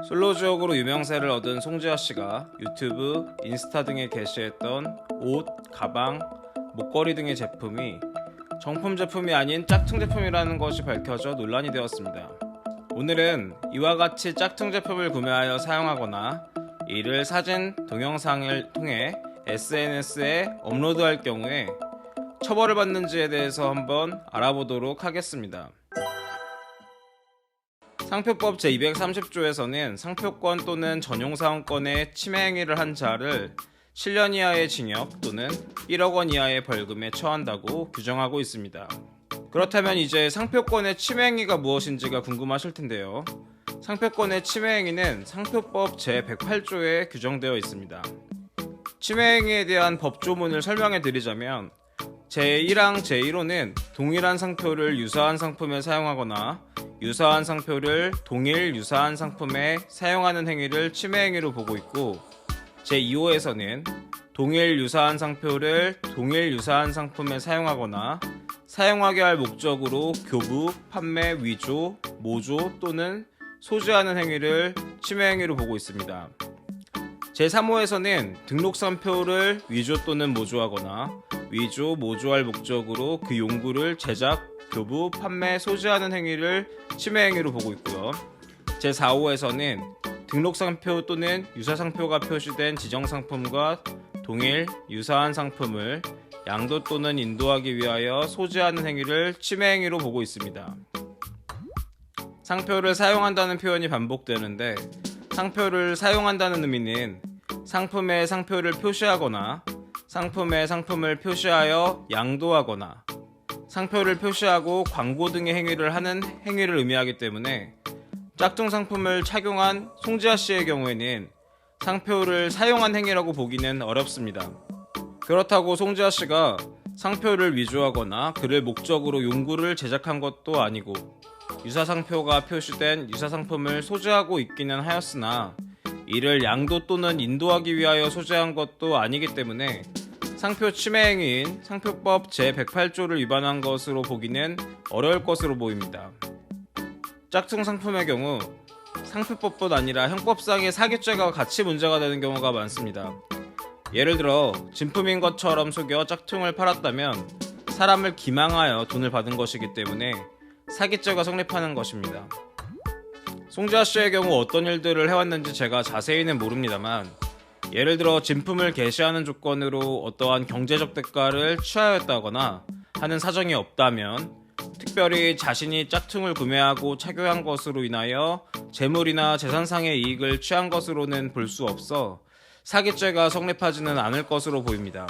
솔로지옥으로 유명세를 얻은 송지아씨가 유튜브, 인스타 등에 게시했던 옷, 가방, 목걸이 등의 제품이 정품 제품이 아닌 짝퉁 제품이라는 것이 밝혀져 논란이 되었습니다. 오늘은 이와 같이 짝퉁 제품을 구매하여 사용하거나 이를 사진, 동영상을 통해 SNS에 업로드할 경우에 처벌을 받는지에 대해서 한번 알아보도록 하겠습니다. 상표법 제230조에서는 상표권 또는 전용사원권의 침해 행위를 한 자를 7년 이하의 징역 또는 1억 원 이하의 벌금에 처한다고 규정하고 있습니다. 그렇다면 이제 상표권의 침해 행위가 무엇인지가 궁금하실 텐데요. 상표권의 침해 행위는 상표법 제108조에 규정되어 있습니다. 침해 행위에 대한 법조문을 설명해 드리자면 제1항 제1호는 동일한 상표를 유사한 상품에 사용하거나 유사한 상표를 동일 유사한 상품에 사용하는 행위를 침해 행위로 보고 있고, 제2호에서는 동일 유사한 상표를 동일 유사한 상품에 사용하거나 사용하게 할 목적으로 교부, 판매, 위조, 모조 또는 소지하는 행위를 침해 행위로 보고 있습니다. 제3호에서는 등록 상표를 위조 또는 모조하거나 위조, 모조할 목적으로 그 용구를 제작, 교부, 판매, 소지하는 행위를 침해 행위로 보고 있고요. 제4호에서는 등록 상표 또는 유사 상표가 표시된 지정 상품과 동일 유사한 상품을 양도 또는 인도하기 위하여 소지하는 행위를 침해 행위로 보고 있습니다. 상표를 사용한다는 표현이 반복되는데, 상표를 사용한다는 의미는 상품에 상표를 표시하거나 상품에 상품을 표시하여 양도하거나 상표를 표시하고 광고 등의 행위를 하는 행위를 의미하기 때문에 짝퉁 상품을 착용한 송지아씨의 경우에는 상표를 사용한 행위라고 보기는 어렵습니다. 그렇다고 송지아씨가 상표를 위조하거나 그를 목적으로 용구를 제작한 것도 아니고 유사상표가 표시된 유사상품을 소지하고 있기는 하였으나 이를 양도 또는 인도하기 위하여 소지한 것도 아니기 때문에 상표 침해 행위인 상표법 제108조를 위반한 것으로 보기는 어려울 것으로 보입니다. 짝퉁 상품의 경우 상표법뿐 아니라 형법상의 사기죄가 같이 문제가 되는 경우가 많습니다. 예를 들어 진품인 것처럼 속여 짝퉁을 팔았다면 사람을 기망하여 돈을 받은 것이기 때문에 사기죄가 성립하는 것입니다. 송지아씨의 경우 어떤 일들을 해왔는지 제가 자세히는 모릅니다만, 예를 들어 진품을 게시하는 조건으로 어떠한 경제적 대가를 취하였다거나 하는 사정이 없다면, 특별히 자신이 짝퉁을 구매하고 착용한 것으로 인하여 재물이나 재산상의 이익을 취한 것으로는 볼 수 없어 사기죄가 성립하지는 않을 것으로 보입니다.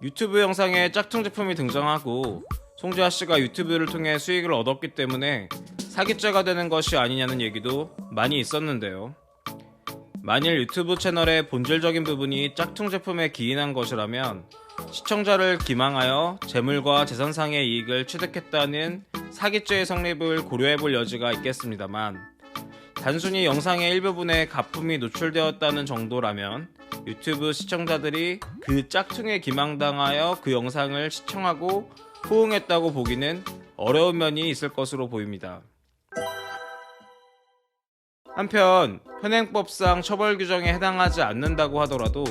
유튜브 영상에 짝퉁 제품이 등장하고 송지아씨가 유튜브를 통해 수익을 얻었기 때문에 사기죄가 되는 것이 아니냐는 얘기도 많이 있었는데요. 만일 유튜브 채널의 본질적인 부분이 짝퉁 제품에 기인한 것이라면 시청자를 기망하여 재물과 재산상의 이익을 취득했다는 사기죄의 성립을 고려해볼 여지가 있겠습니다만, 단순히 영상의 일부분에 가품이 노출되었다는 정도라면 유튜브 시청자들이 그 짝퉁에 기망당하여 그 영상을 시청하고 호응했다고 보기는 어려운 면이 있을 것으로 보입니다. 한편 현행법상 처벌 규정에 해당하지 않는다고 하더라도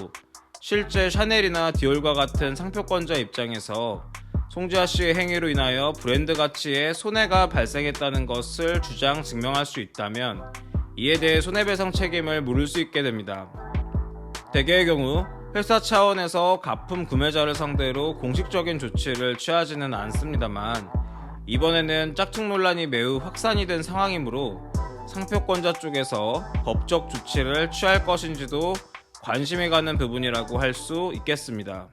실제 샤넬이나 디올과 같은 상표권자 입장에서 송지아씨의 행위로 인하여 브랜드 가치에 손해가 발생했다는 것을 주장 증명할 수 있다면 이에 대해 손해배상 책임을 물을 수 있게 됩니다. 대개의 경우 회사 차원에서 가품 구매자를 상대로 공식적인 조치를 취하지는 않습니다만, 이번에는 짝퉁 논란이 매우 확산이 된 상황이므로 상표권자 쪽에서 법적 조치를 취할 것인지도 관심이 가는 부분이라고 할 수 있겠습니다.